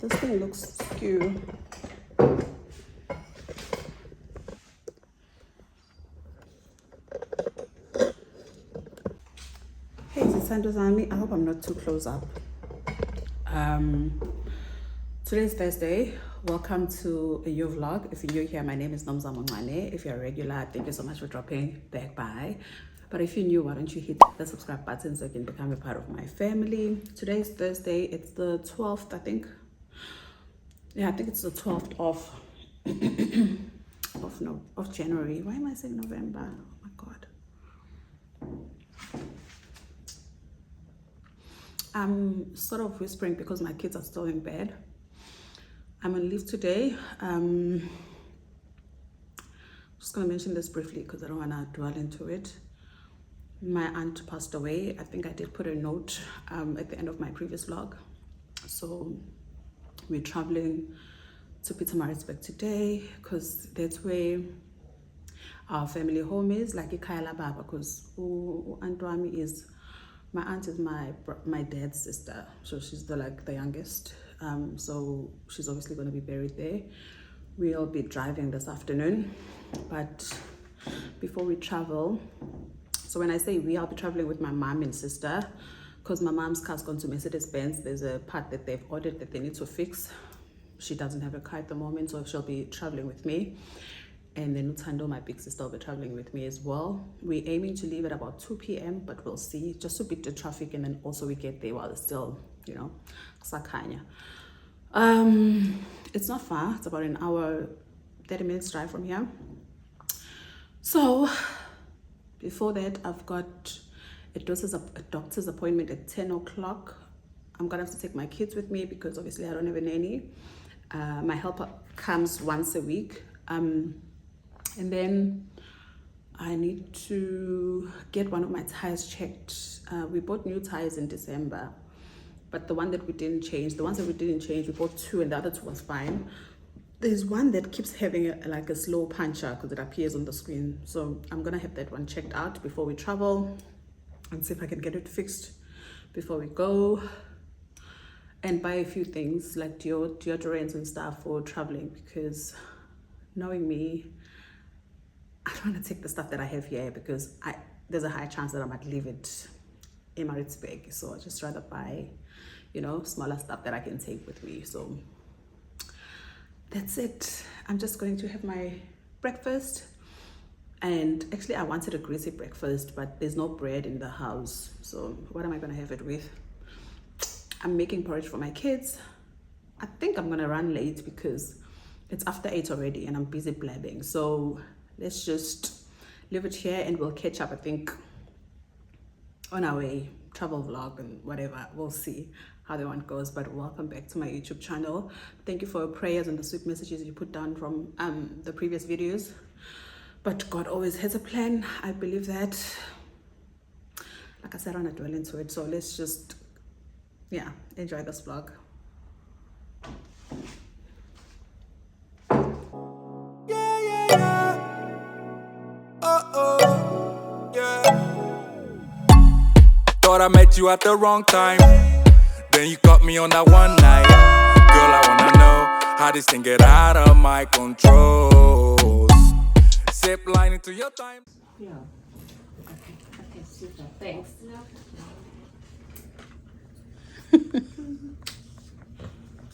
This thing looks skew. Hey, Zithandwa Zam, I hope I'm not too close up. Today's Thursday. Welcome to a new vlog. If you're new here, my name is Nomzamo. If you're a regular, thank you so much for dropping back by. But if you're new, why don't you hit the subscribe button so you can become a part of my family. Today's Thursday. It's the 12th, I think. Yeah, I think it's the 12th of January. Why am I saying November? Oh my God. I'm sort of whispering because my kids are still in bed. I'm on leave today. Just gonna mention this briefly because I don't wanna dwell into it. My aunt passed away. I think I did put a note at the end of my previous vlog. So we're traveling to Pietermaritzburg today because that's where our family home is, like Ikaela Baba, because my aunt is my dad's sister, so she's the youngest. So she's obviously going to be buried there. We'll be driving this afternoon, but before we travel, so when I say I'll be traveling with my mom and sister, because my mom's car's gone to Mercedes-Benz. There's a part that they've ordered that they need to fix. She doesn't have a car at the moment, so she'll be traveling with me. And then Zithandwa, my big sister, will be traveling with me as well. We're aiming to leave at about 2 p.m, but we'll see, just to beat the traffic, and then also we get there while it's still, Sakanya. It's not far. It's about an hour, 30 minutes drive from here. So before that, I've got a doctor's appointment at 10 o'clock. I'm gonna have to take my kids with me because obviously I don't have a nanny. My helper comes once a week. And then I need to get one of my tires checked. We bought new tires in December, but the ones that we didn't change, we bought 2 and the other 2 was fine. There's one that keeps having a slow puncher because it appears on the screen. So I'm gonna have that one checked out before we travel and see if I can get it fixed before we go, and buy a few things like deodorants and stuff for traveling, because knowing me, I don't want to take the stuff that I have here because there's a high chance that I might leave it in Maritzburg. So I just rather buy, smaller stuff that I can take with me. So that's it. I'm just going to have my breakfast. And actually I wanted a greasy breakfast, but there's no bread in the house. So what am I going to have it with? I'm making porridge for my kids. I think I'm going to run late because it's after 8 already and I'm busy blabbing. So let's just leave it here and we'll catch up, I think, on our way, travel vlog and whatever. We'll see how the one goes. But welcome back to my YouTube channel. Thank you for your prayers and the sweet messages you put down from the previous videos. But God always has a plan. I believe that. Like I said, I don't want to dwell into it. So let's just, enjoy this vlog. Thought I met you at the wrong time. Then you caught me on that one night. Girl, I wanna know how this thing get out of my control. Zip line into your time. Yeah. Okay, super. Thanks.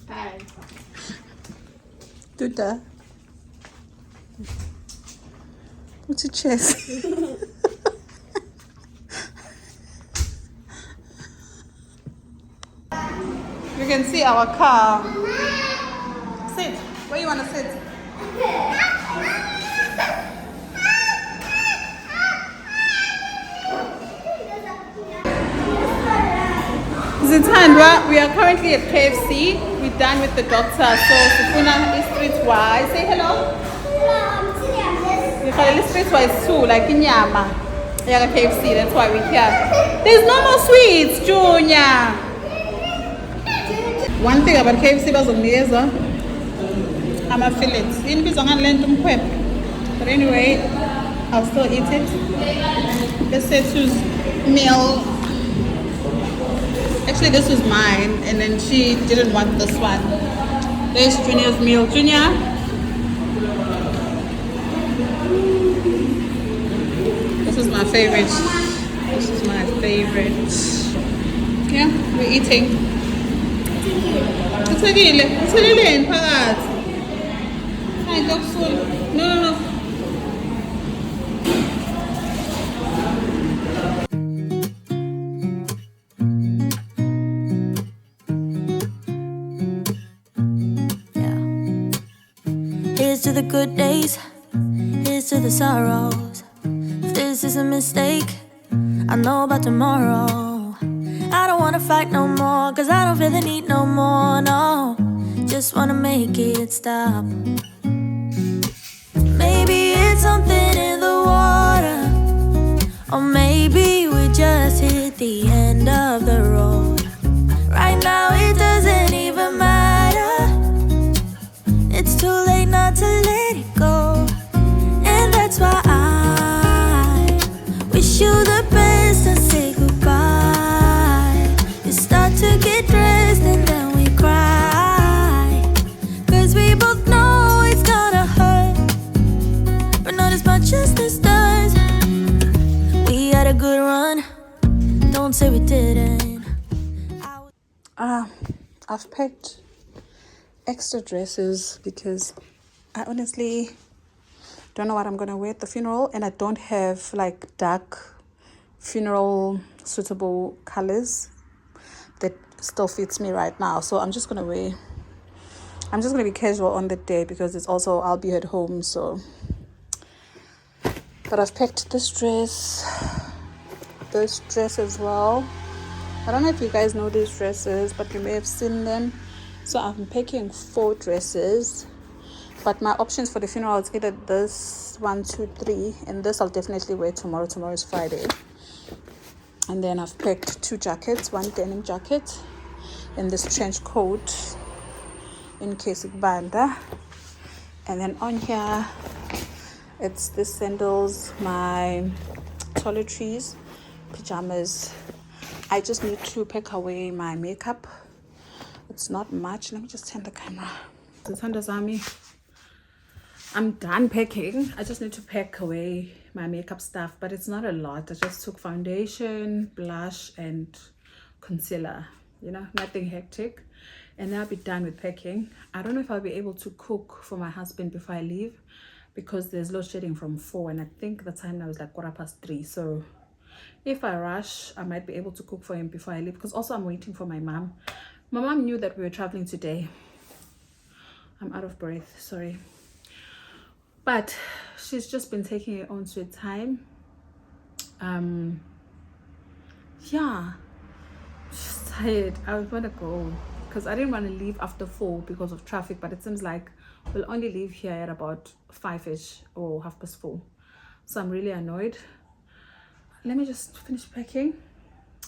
Hi. Duda. What's your chest? You can see our car. Sit. Where you want to sit? Zithandwa, we are currently at KFC. We're done with the doctor, so Sifuna is streetwise. Say hello. Hello. Streetwise too, like in Yama. Yeah, KFC. That's why we're here. There's no more sweets, Junior. One thing about KFC bazongiyeza ama fillets. But anyway, I'll still eat it. Let's say choose meal. Actually, this was mine, and then she didn't want this one. There's Junior's meal. Junior. This is my favorite. This is my favorite. Yeah, we're eating. It's okay. It's okay. No. Here's to the good days, here's to the sorrows. If this is a mistake, I know about tomorrow. I don't wanna fight no more, cause I don't feel the need no more, no. Just wanna make it stop. Maybe it's something in the water, or maybe we just hit the end of the road. Right now it doesn't even matter. It's too late not to let it go. And that's why I wish you the best and say goodbye. You start to get dressed and then we cry, cause we both know it's gonna hurt, but not as much as this does. We had a good run, don't say we didn't. I've picked extra dresses because I honestly don't know what I'm gonna wear at the funeral, and I don't have like dark funeral suitable colors that still fits me right now. So I'm just gonna be casual on the day because it's also I'll be at home. So, but I've picked this dress as well. I don't know if you guys know these dresses, but you may have seen them. So I'm picking 4 dresses, but my options for the funeral is either this 1, 2, 3, and this I'll definitely wear tomorrow. Tomorrow is Friday. And then I've picked 2 jackets, 1 denim jacket and this trench coat in case of banda. And then on here it's the sandals, my toiletries, pajamas. I just need to pack away my makeup. It's not much. Let me just turn the camera. Zithandwa Zam, I'm done packing. I just need to pack away my makeup stuff, but it's not a lot. I just took foundation, blush, and concealer. You know, nothing hectic. And then I'll be done with packing. I don't know if I'll be able to cook for my husband before I leave because there's load shedding from 4, and I think the time now is like 3:15. So if I rush, I might be able to cook for him before I leave, because also I'm waiting for my mom. My mom knew that we were traveling today. I'm out of breath, sorry. But she's just been taking her own sweet time. Yeah, she's tired. I want to go because I didn't want to leave after 4 because of traffic, but it seems like we'll only leave here at about 5ish or 4:30. So I'm really annoyed. Let me just finish packing.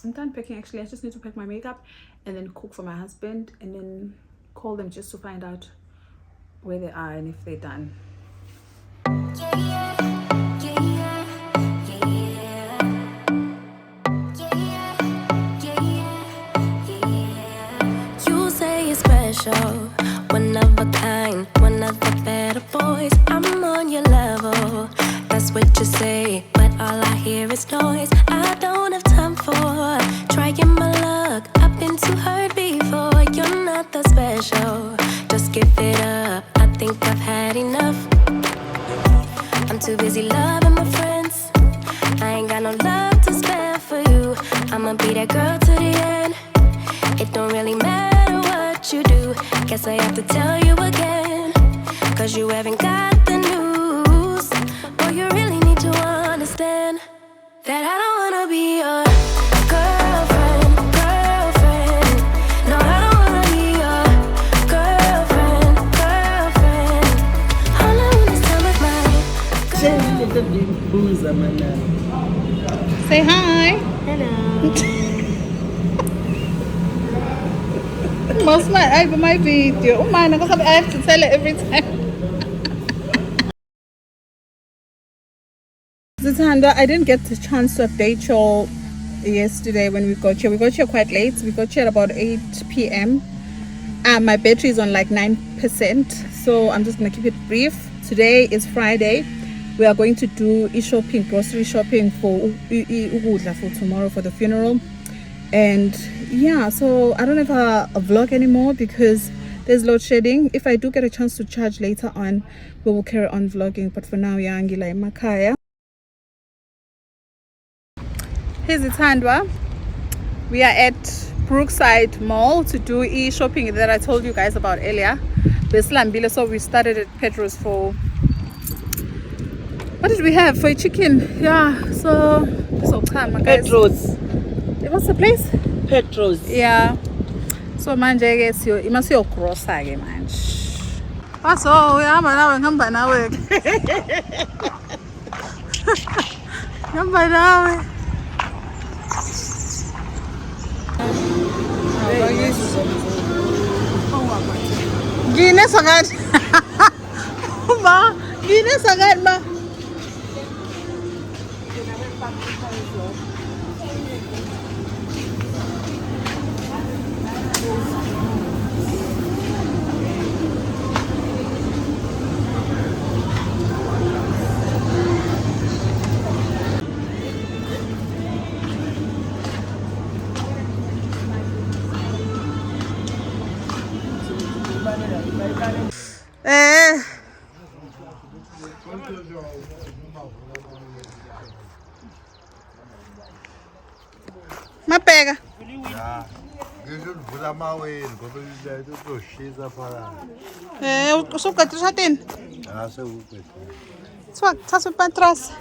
I'm done packing actually. I just need to pack my makeup and then cook for my husband and then call them just to find out where they are and if they're done. You say it's special, one of a kind, one of the better boys. I'm on your level, that's what you say, but all I hear is noise. I don't have time for trying my luck. I've been too hurt before. You're not that special, just give it up. I think I've had enough. I'm too busy loving my friends. I ain't got no love to spare for you. I'ma be that girl to the end. It don't really matter what you do. Guess I have to tell you again, cause you haven't got the news. Boy, you really need to understand that I don't wanna be your girlfriend. No, I don't wanna be your girlfriend. All I want is time with my Say hi. hello. Most my video. Oh man, I have to tell it every time. Zithandwa, I didn't get the chance to update yesterday when we got here. We got here quite late. We got here at about 8 p.m. My battery is on like 9%, so I'm just gonna keep it brief. Today is Friday. We are going to do e-shopping, grocery shopping for ukudla for tomorrow for the funeral. And yeah, so I don't have a vlog anymore because there's load shedding. If I do get a chance to charge later on, we will carry on vlogging. But for now, yeah, ngila emakhaya. Here's Zithandwa. We are at Brookside Mall to do e-shopping that I told you guys about earlier. So we started at Pedro's for, what did we have for a chicken? Yeah, so Pedro's. What's the place? Pedro's. Yeah. So manje guess you must your cross again, man. So yeah, man, ngamba nawe. Ngamba nawe. Gine sangat. Ma, gine sangat ma. Mapega. O suco já tem. Só tá super para trás.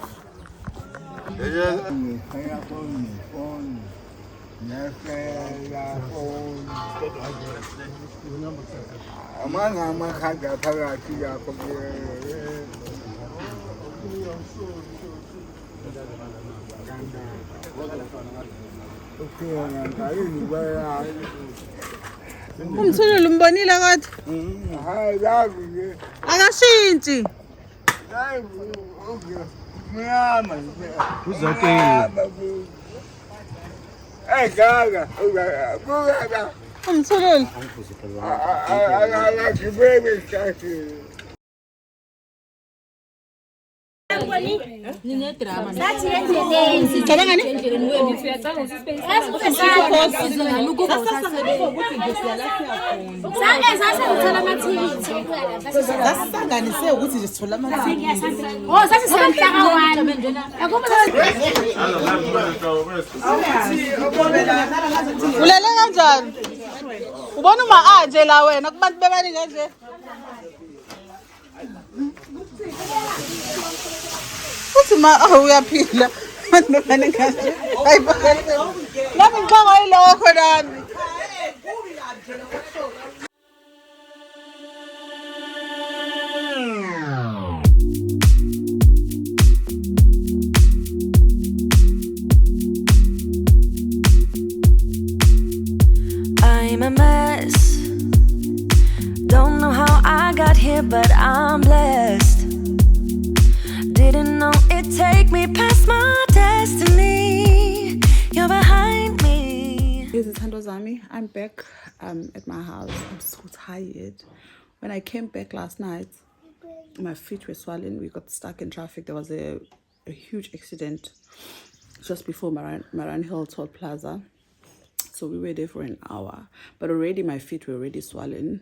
Umtholo lumbonile kodwa. Hayi yazi. Akashintshi. Hayi mnyama. Uzakela. Hey gaga. Umtholo. Ulele kanjani? Ubona uma aje la wena kubantu bebani kanje? Futhi ma uyaphila. Abantu bebani kanje? Hayibo. Nami ngicanga yilokho nami. I'm a mess. Don't know how I got here, but I'm blessed. Didn't know it'd take me past my destiny. You're behind me. This is Zithandwa Zam. I'm back at my house. I'm so tired. When I came back last night, my feet were swollen. We got stuck in traffic. There was a huge accident just before Maran Hill Toll Plaza. So we were there for an hour, but already my feet were already swollen.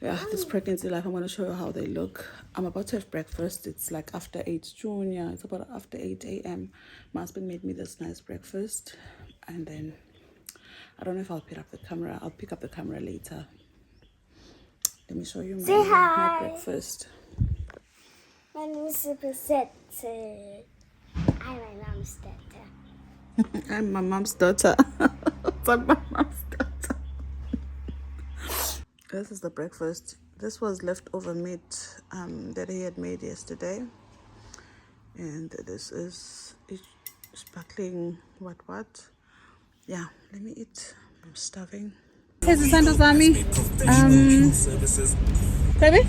Yeah, this pregnancy life, I'm going to show you how they look. I'm about to have breakfast. It's like after 8 June. Yeah, it's about after 8 a.m. My husband made me this nice breakfast. And then, I don't know if I'll pick up the camera. I'll pick up the camera later. Let me show you my breakfast. My name is Super. I'm my mom's daughter. I'm my mom's daughter. I'm my mom's daughter. This is the breakfast. This was leftover meat that he had made yesterday. And this is sparkling what? Yeah, let me eat. I'm starving. Here's Zithandwa Zam. Baby?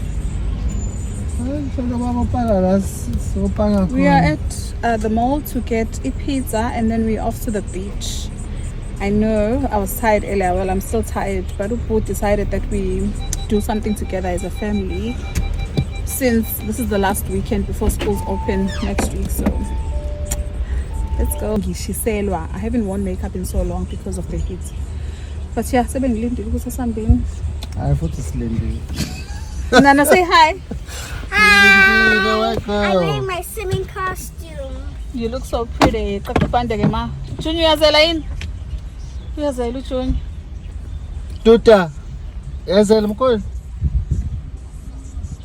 We are at the mall to get a pizza, and then we're off to the beach. I know I was tired earlier. Well, I'm still tired, but we both decided that we do something together as a family, since this is the last weekend before schools open next week. So let's go. I haven't worn makeup in so long because of the heat. But yeah, I thought it's Lindy. Nana, say hi. I wear my swimming costume. You look so pretty. Junior, Junior. Tuta. Ezel mkhulu.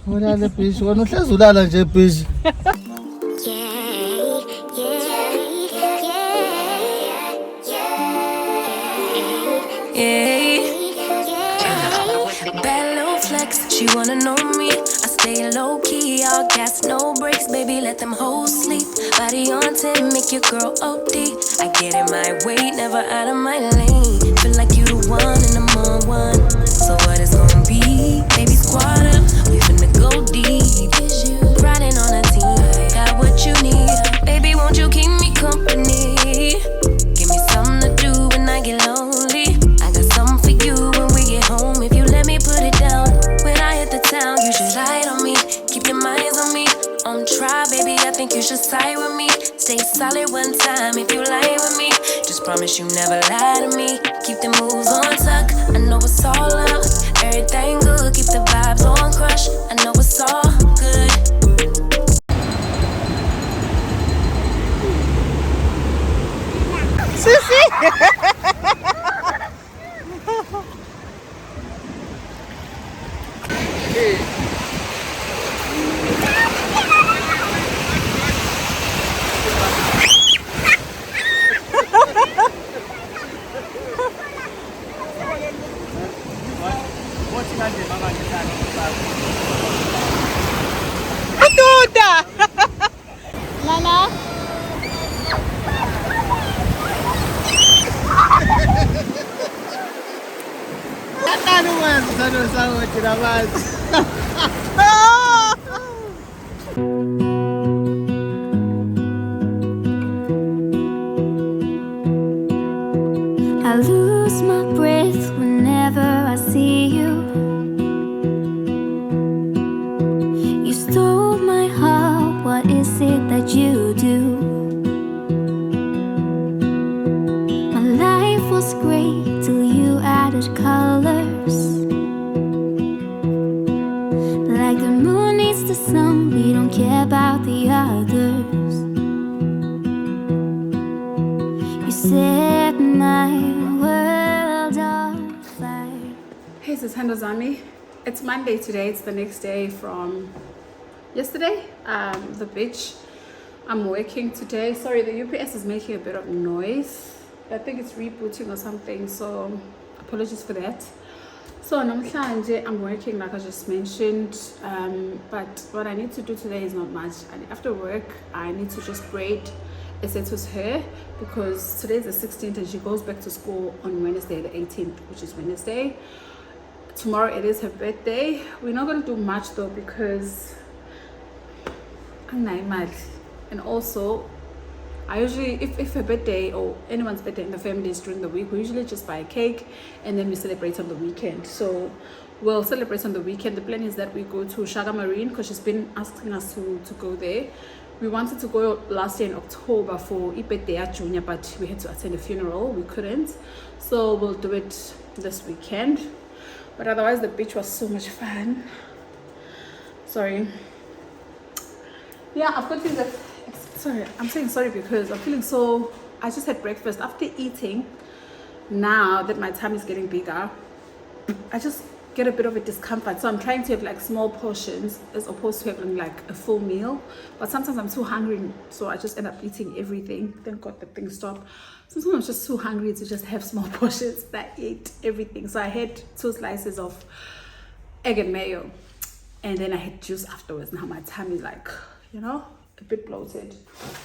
Wena le bishi, wena uhlezi ulala nje bishi. Bad little flex, she wanna know me. I stay low key, all gas, no brakes, baby, let them hoes sleep. Body on 10, make your girl OD. I get in my way, never out of my lane. Feel like you the one and I'm on one. So what it's gonna be? Baby, squad up, we finna go deep. Riding on a team, got what you need. Baby, won't you keep me company? Give me something to do when I get lonely. I got something for you when we get home. If you let me put it down, when I hit the town, you should ride on me. Keep your minds on me. On try, baby, I think you should side with me. Stay solid one time if you lie with me. Just promise you never lie to me. Keep the moves on tuck, I know it's all out. Everything good, keep the vibes on crush. I know it's all good. Nana. Akani wenza Zithandwa Zam thina abazi. I lose my breath whenever I see you. You stole my heart, what is it that you do? My life was great till you added colors. Like the moon needs the sun, we don't care about the others. You set my world on fire. Hey, Zithandwa Zam. It's Monday today. It's the next day from yesterday. The beach. I'm working today. Sorry, the UPS is making a bit of noise. I think it's rebooting or something, so apologies for that. So namhlanje I'm working like I just mentioned, but what I need to do today is not much. After work I need to just braid Esethu's hair because today is the 16th and she goes back to school on Wednesday the 18th, which is Wednesday. Tomorrow it is her birthday. We're not going to do much though because I'm not mad. And also I usually, if her birthday or anyone's birthday in the family is during the week, we usually just buy a cake and then we celebrate on the weekend. So we'll celebrate on the weekend. The plan is that we go to Shaka Marine because she's been asking us to go there. We wanted to go last year in October for birthday at Junior, but we had to attend a funeral. We couldn't. So we'll do it this weekend. But otherwise the beach was so much fun. Sorry. Yeah, I've got things that... Sorry, I'm saying sorry because I'm feeling so... I just had breakfast. After eating, now that my tummy is getting bigger, I just get a bit of a discomfort. So I'm trying to have like small portions as opposed to having like a full meal. But sometimes I'm too hungry, so I just end up eating everything. Thank God the thing stopped. Sometimes I'm just too hungry to just have small portions that ate everything. So I had 2 slices of egg and mayo. And then I had juice afterwards. Now my tummy is like, you know, a bit bloated.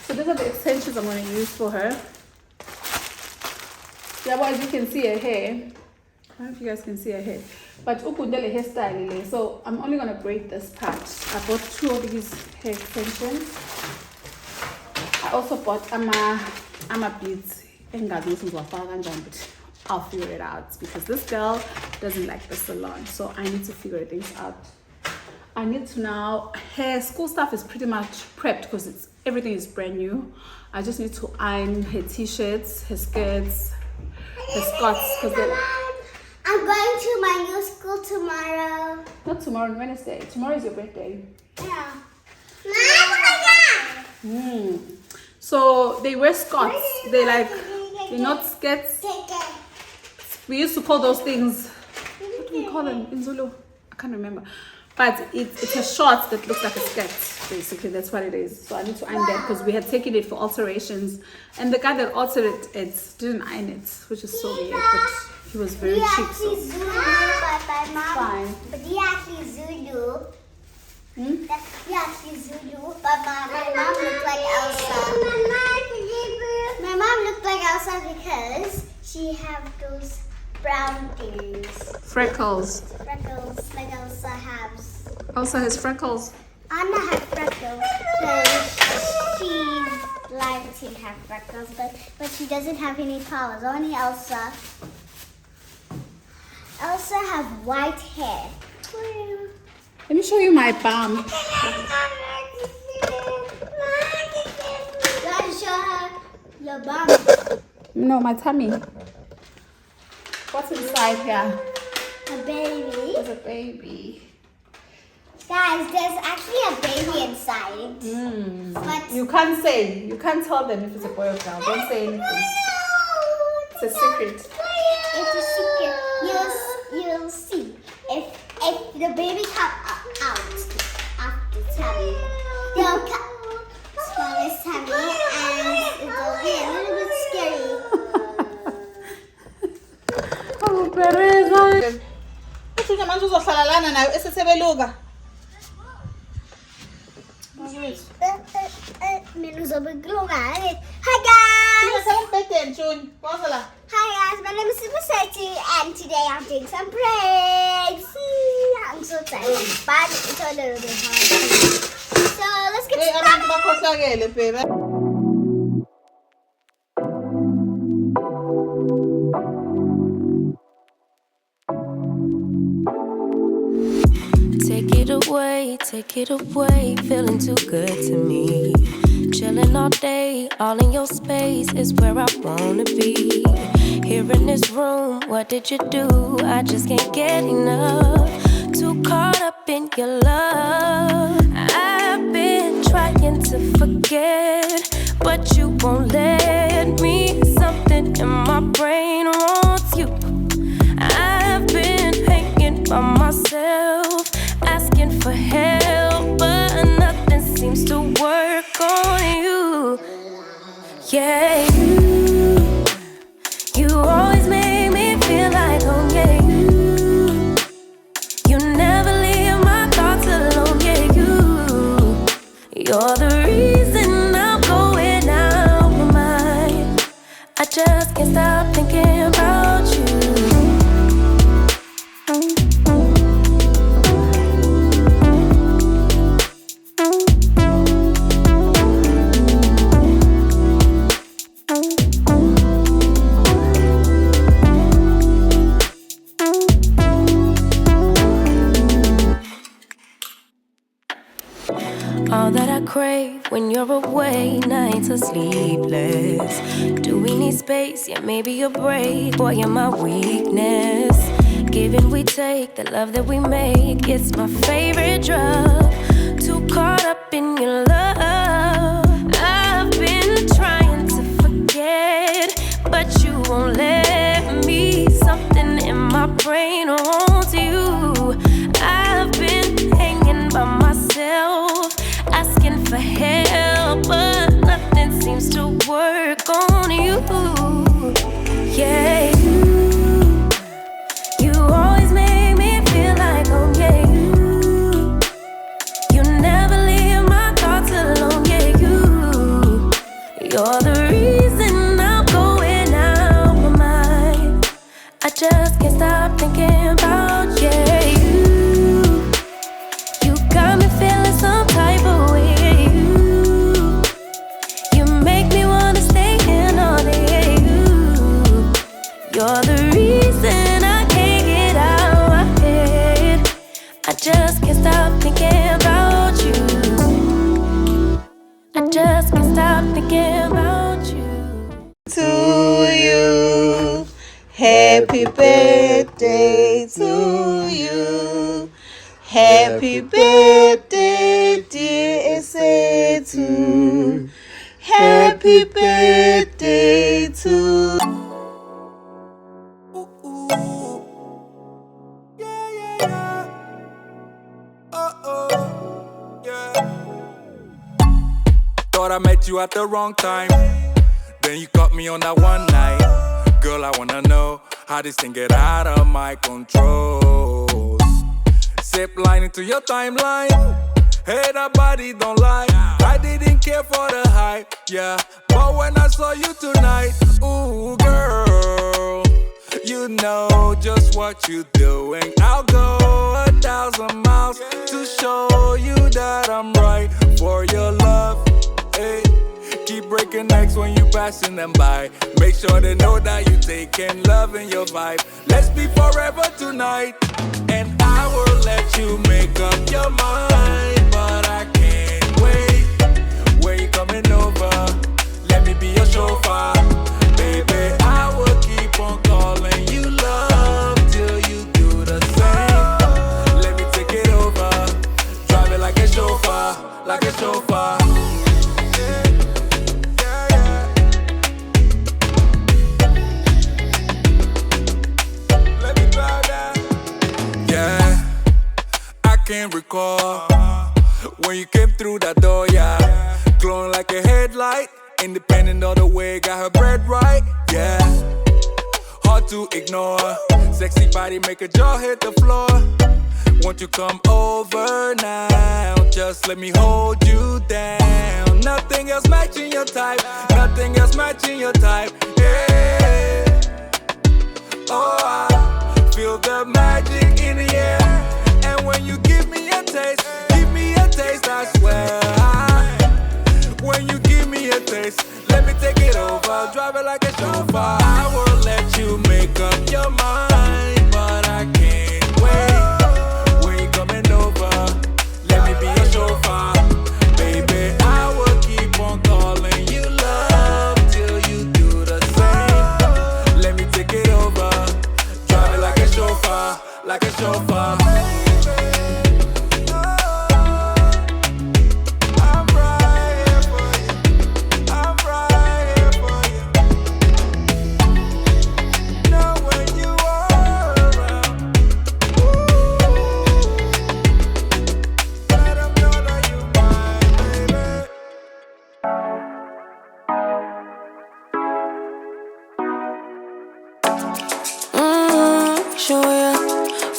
So these are the extensions I'm going to use for her. Yeah, well, as you can see her hair. I don't know if you guys can see her hair. But ukundele hairstyle. So I'm only going to braid this part. I bought 2 of these hair extensions. also bought ama beads but I'll figure it out because this girl doesn't like the salon, so I need to figure things out. I need to now, her school stuff is pretty much prepped because everything is brand new. I just need to iron her t-shirts, her skirts, her skirts because I'm going to my new school tomorrow. not tomorrow, Wednesday. Tomorrow is your birthday. Yeah. So they wear skirts. They're not skirts. We used to call those things, what do we call them in Zulu? I can't remember. But it's a short that looks like a skirt, basically. That's what it is. So I need to iron that because we had taken it for alterations. And the guy that altered it didn't iron it, which is so weird. But he was very cheap. So. Zulu, but my mom. Fine. But he actually Zulu. He actually Zulu, but my mom looked like Elsa. My mom looked like Elsa because she have those brown things. Freckles. Freckles like Elsa has. Elsa has freckles. Anna has freckles because she likes to have freckles, but she doesn't have any colors. Only Elsa. Elsa have white hair. Let me show you my bum. You gotta show her your bum. No, my tummy. What's inside here? A baby. There's a baby. Guys, there's actually a baby inside. But You can't say. You can't tell them if it's a boy or girl. Don't say anything. It's a secret. it's a secret. You'll see. If the baby come out after tummy, they'll come smallest tummy and it'll be a little bit scary. Oh, Pereza. Uthi manje uzohlala lana nayo esesebeluka. Hi guys! Umbhedeni June. Woza la. Hi guys, my name is Sibusethi and today I'm doing some pranks. I'm so excited, but it's a little bit hard. So let's get Abantu started. bakhohlakele baby. Take it away, feeling too good to me. Chilling all day, all in your space is where I wanna be. Here in this room, what did you do? I just can't get enough. Too caught up in your love. I've been trying to forget, but you won't let me. Something in my brain wants you. I've been hanging by myself, asking for help, but nothing seems to work on you. Yeah, you always make me feel like home. Yeah, you never leave my thoughts alone. Yeah, you're the reason I'm going out my mind. I just can't stop thinking about you. All that I crave when you're away, nights are sleepless. Do we need space? Yeah, maybe a break. Boy, you're my weakness. Give and we take, the love that we make, it's my favorite drug. Too caught up in your love. I've been trying to forget, but you won't let me. Something in my brain wants you. I've been hanging by myself, asking for help, but nothing seems to work on you. Yeah, you always make me feel like home. Yeah, you never leave my thoughts alone. Yeah, you're the reason I'm going out my mind. I just can't stop thinking about you. thinking about you. I just can't stop thinking about you. To you. Happy birthday to you. Happy birthday, dear Esetu. Happy birthday to Thought I met you at the wrong time. Then you caught me on that one night. Girl, I wanna know how this thing get out of my control. Zip line into your timeline. Hey, that body don't lie. I didn't care for the hype, yeah. But when I saw you tonight, ooh, girl, you know just what you're doing. I'll go 1,000 miles to show you that I'm right for your love. Hey, keep breaking necks when you passing them by. Make sure they know that you taking love in your vibe. Let's be forever tonight, and I will let you make up your mind. But I can't wait. Where you coming over? Let me be your chauffeur, baby. I will keep on calling you love till you do the same. Let me take it over. Drive it like a chauffeur, like a chauffeur. Can't recall when you came through that door, yeah. Glowing like a headlight, independent all the way, got her bread right, yeah. Hard to ignore, sexy body make a jaw hit the floor. Won't you come over now? Just let me hold you down. Nothing else matching your type, nothing else matching your type, yeah. Oh, I feel the magic in the air. And when you give me a taste, I swear. When you give me a taste, let me take it over. Drive it like a chauffeur. I will let you make up your mind, but I can't wait. When you coming over, let me be your chauffeur, baby. I will keep on calling you love till you do the same. Let me take it over. Drive it like a chauffeur, like a chauffeur.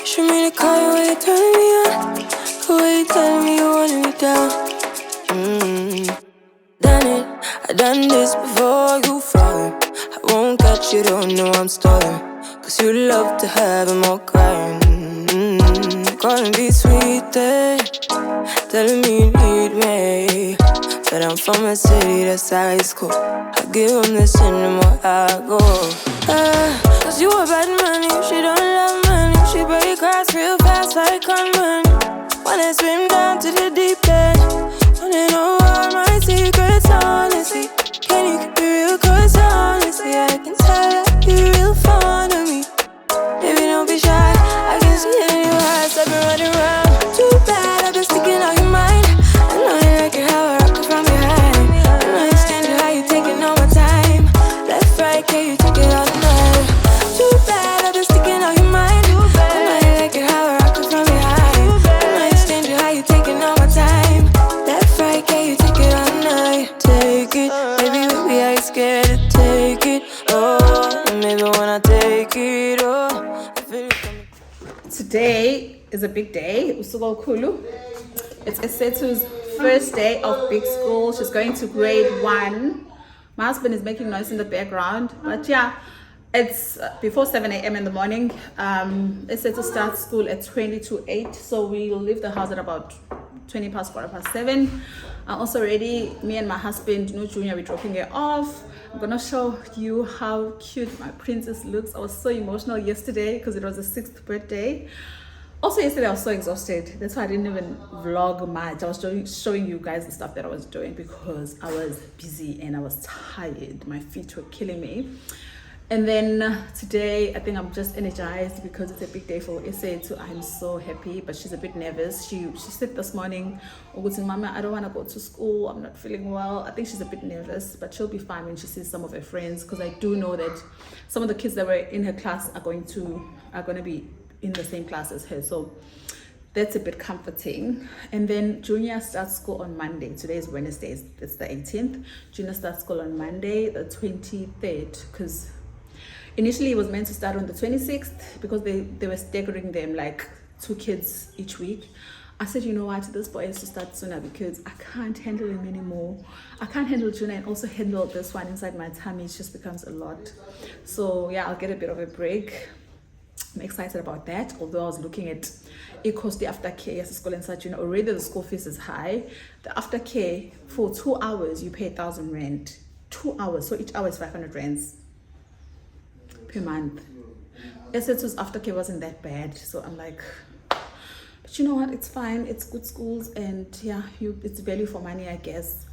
Show me the car when you turn me on. The way you tell me you want me down. Done it, I done this before you falling. I won't catch you, don't know I'm stalling. Cause you love to have them all crying. Calling me sweet, telling me you need me. But I'm from a city that's high school. I give them this anymore, I go. Cause you a bad money, she don't love money. She break grass real fast like conman. Wanna swim down to the deep end. Wanna know all my secrets, honestly. Can you keep it real? Cause honestly, I can tell that you're real fond of me. Baby, don't be shy, I can see it in your eyes. I've been running around. Too bad, I've been sticking on your mind. I know you like it how I rock it from behind. I know you stand it how you taking all my time. Left, right, can you take it all night? Too bad, I've been sticking on your mind. I know you like it how I rock it from behind. I know you stand it how you taking all my time. Left, right, can you take it all night? Take it, baby, I ain't scared to take it. Oh, and maybe when I take it, oh, I feel it coming. Today is a big day. Usuku Kulu. It's Esetu's first day of big school. She's going to grade 1. My husband is making noise in the background, but yeah, it's before 7 a.m. in the morning. Esetu starts school at 20 to 8, so we'll leave the house at about 20 past 7. I'm also ready. Me and my husband, No Junior, we're dropping her off. I'm gonna show you how cute my princess looks. I was so emotional yesterday because it was her 6th birthday. Also, yesterday I was so exhausted. That's why I didn't even vlog much. I was showing you guys the stuff that I was doing because I was busy and I was tired. My feet were killing me. And then today, I think I'm just energized because it's a big day for Issa too. I'm so happy, but she's a bit nervous. She said this morning, Mama, I don't want to go to school. I'm not feeling well. I think she's a bit nervous, but she'll be fine when she sees some of her friends, because I do know that some of the kids that were in her class are going to be in the same class as her. So that's a bit comforting. And then Junior starts school on Monday. Today is Wednesday. It's the 18th. Junior starts school on Monday, the 23rd, because initially it was meant to start on the 26th because they were staggering them like 2 kids each week. I said, you know what, this boy has to start sooner because I can't handle him anymore. I can't handle Junior and also handle this one inside my tummy. It just becomes a lot. So yeah, I'll get a bit of a break. I'm excited about that. Although I was looking at it costs the aftercare as a school and such, already the school fees is high. The aftercare for 2 hours you pay 1,000 rand. 2 hours, so each hour is 500 rands per month. SS2's aftercare wasn't that bad, so I'm like, but you know what, it's fine, it's good schools, and yeah, it's value for money, I guess.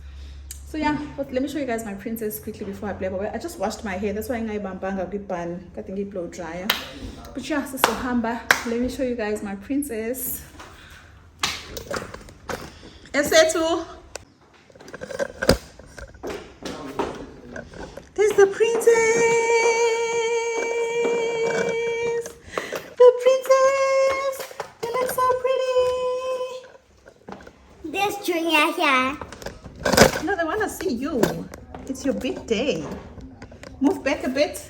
So yeah, but let me show you guys my princess quickly before I play. But I just washed my hair, that's why I think blow dryer. But yeah, so hamba, let me show you guys my princess. SS2, there's the princess. The princess! You look so pretty! There's Junior here. No, they want to see you. It's your big day. Move back a bit.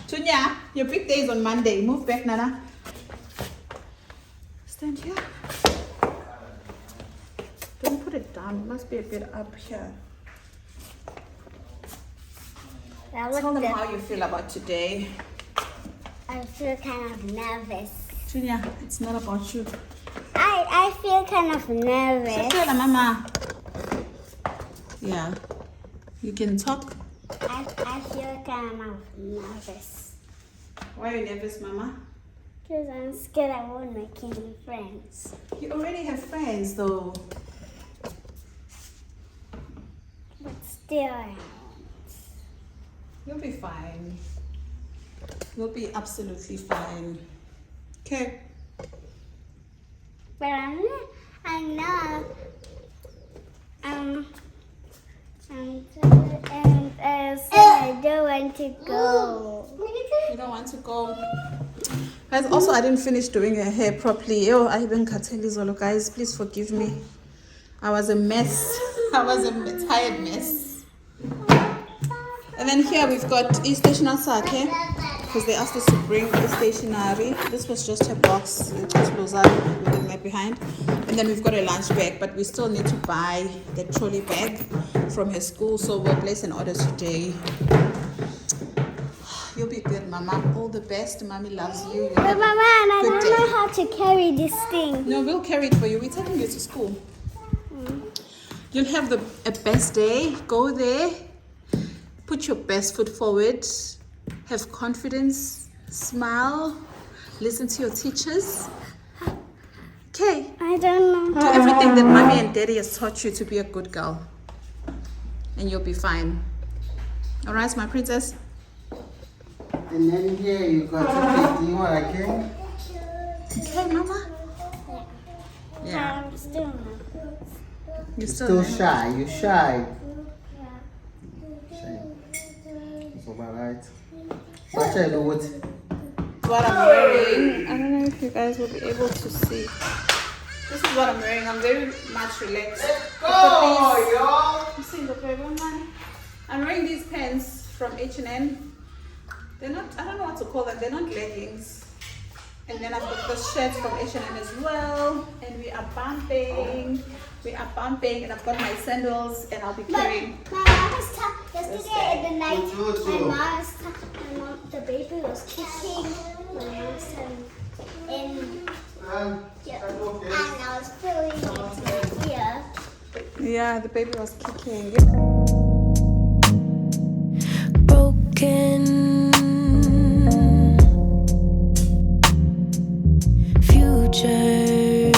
Junior, your big day is on Monday. Move back, Nana. Stand here. Don't put it down. It must be a bit up here. Tell them how you feel about today. I feel kind of nervous. Junior, it's not about you. I feel kind of nervous. Tell them, Mama. Yeah. You can talk. I feel kind of nervous. Why are you nervous, Mama? Because I'm scared I won't make any friends. You already have friends, though. But still, I won't. You'll be fine. You'll be absolutely fine. Okay. But I'm not. And so I don't want to go. You don't want to go? Guys, also I didn't finish doing her hair properly. Oh, I even Kateli, guys, please forgive me. I was a mess. I was a tired mess. And then here we've got e-stationery sake, because they asked us to bring e-stationery. This was just her box. It just blows up right behind. And then we've got a lunch bag, but we still need to buy the trolley bag from her school, so we'll place an order today. You'll be good, Mama. All the best. Mommy loves you. But Mama, I don't know how to carry this thing. No, we'll carry it for you. We're taking you to school. You'll have a best day. Go there. Put your best foot forward. Have confidence. Smile. Listen to your teachers. Okay. I don't know. Do everything that Mommy and Daddy has taught you to be a good girl. And you'll be fine. Alright, my princess? And then here you got to take you again. Okay, Mama? Yeah. I'm still nervous. You're Still shy. You're shy. Shy. It's alright. What should I do with? What I'm wearing, I don't know if you guys will be able to see. This is what I'm wearing. I'm very much relaxed. Go, y'all! You see the paper, man? I'm wearing these pants from H&M. They're not, I don't know what to call them. They're not leggings. And then I've got the shirts from H&M as well. And we are bumping. And I've got my sandals, and I'll be carrying. My mom was yesterday in the night. The baby was kicking. My mom was and I was feeling it here. Yeah, the baby was kicking. Broken. Few future.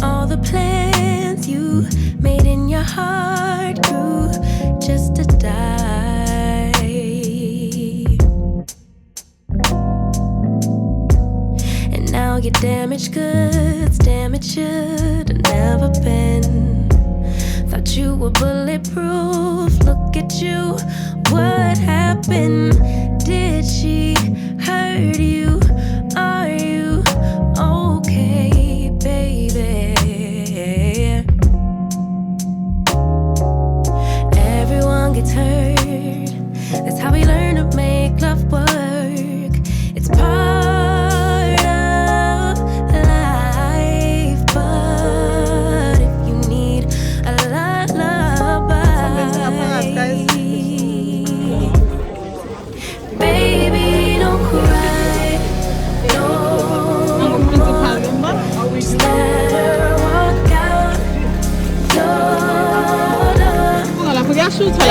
All the plans you made in your heart grew just to die. And now you're damaged goods, damaged should have never been. Thought you were bulletproof, look at you, what happened? Did she hurt you? Are you okay, baby? Everyone gets hurt, that's how we learn to make love work. It's part of life, but if you need a lullaby, baby, don't cry, no, just let her walk out your door.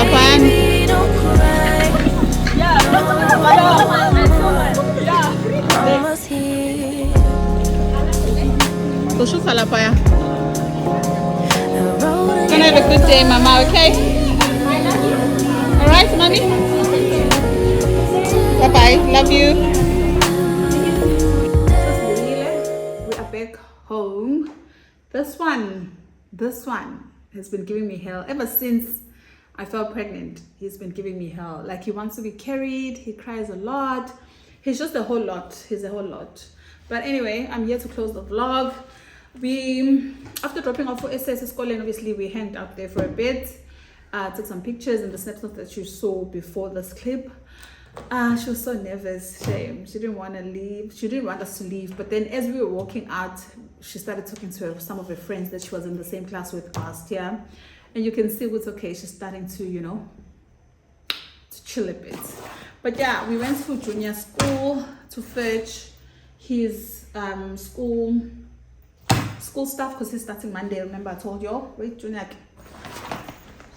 Baby, don't cry, almost here. Can have a good day, Mama, okay? Alright, Mommy? Bye-bye. Love you. We are back home. This one has been giving me hell ever since I fell pregnant. He's been giving me hell. Like, he wants to be carried, he cries a lot, he's just a whole lot. He's a whole lot. But anyway, I'm here to close the vlog. We, after dropping off for SS Scotland, obviously we hanged out there for a bit, took some pictures and the snapshots that you saw before this clip. She was so nervous. Shame. She didn't want to leave. She didn't want us to leave. But then as we were walking out, she started talking to some of her friends that she was in the same class with last year. And you can see what's okay. She's starting to, you know, to chill a bit. But yeah, we went to junior school to fetch his school stuff because he's starting Monday. Remember I told you? Wait, junior.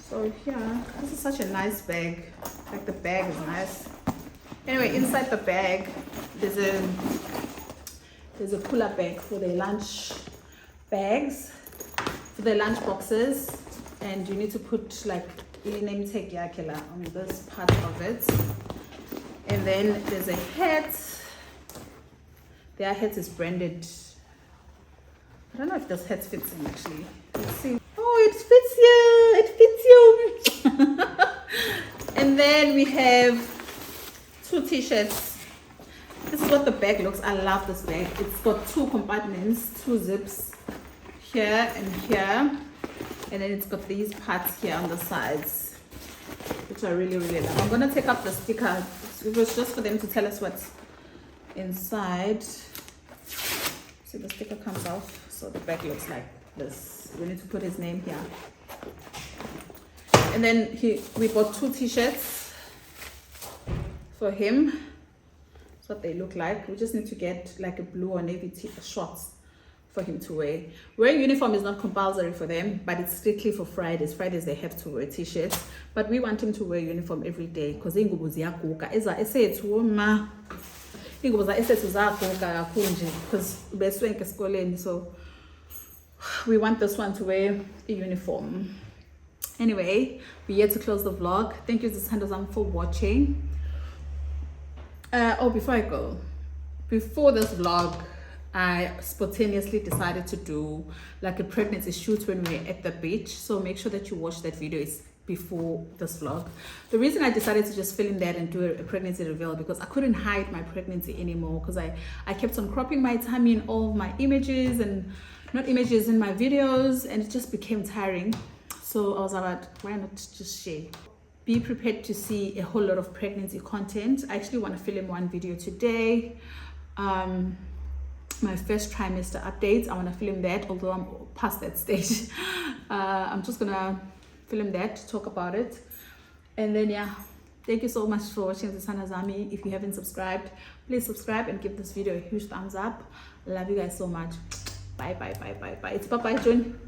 So yeah, this is such a nice bag. Like, the bag is nice. Anyway, inside the bag there's a cooler bag for the lunch bags, for the lunch boxes, and you need to put like name tag yakela on this part of it. And then there's a hat. Their hat is branded. I don't know if this hat fits in actually. Let's see. Oh, it fits you. It fits you. And then we have 2 t-shirts. This is what the bag looks. I love this bag. It's got 2 compartments, 2 zips here and here. And then it's got these parts here on the sides, which I really, really love. I'm gonna take up the sticker. It was just for them to tell us what's inside. See, the sticker comes off. So the bag looks like this. We need to put his name here. And then we bought 2 t-shirts for him. That's what they look like. We just need to get like a blue or navy shorts for him to wear. Wearing uniform is not compulsory for them, but it's strictly for Fridays. Fridays they have to wear t-shirts, but we want him to wear uniform every day because because so we want this one to wear a uniform. Anyway, we're here to close the vlog. Thank you Zithandwa Zam for watching. Before I go, before this vlog, I spontaneously decided to do like a pregnancy shoot when we were at the beach. So make sure that you watch that video before this vlog. The reason I decided to just film that and do a pregnancy reveal because I couldn't hide my pregnancy anymore because I kept on cropping my tummy in all of my images and not images in my videos, and it just became tiring. So I was like, why not just share? Be prepared to see a whole lot of pregnancy content. I actually want to film one video today. My first trimester updates. I want to film that, although I'm past that stage. I'm just gonna film that, talk about it, and then yeah, thank you so much for watching Zithandwa Zam. If you haven't subscribed, please subscribe and give this video a huge thumbs up. Love you guys so much. Bye bye bye bye bye. It's bye bye June.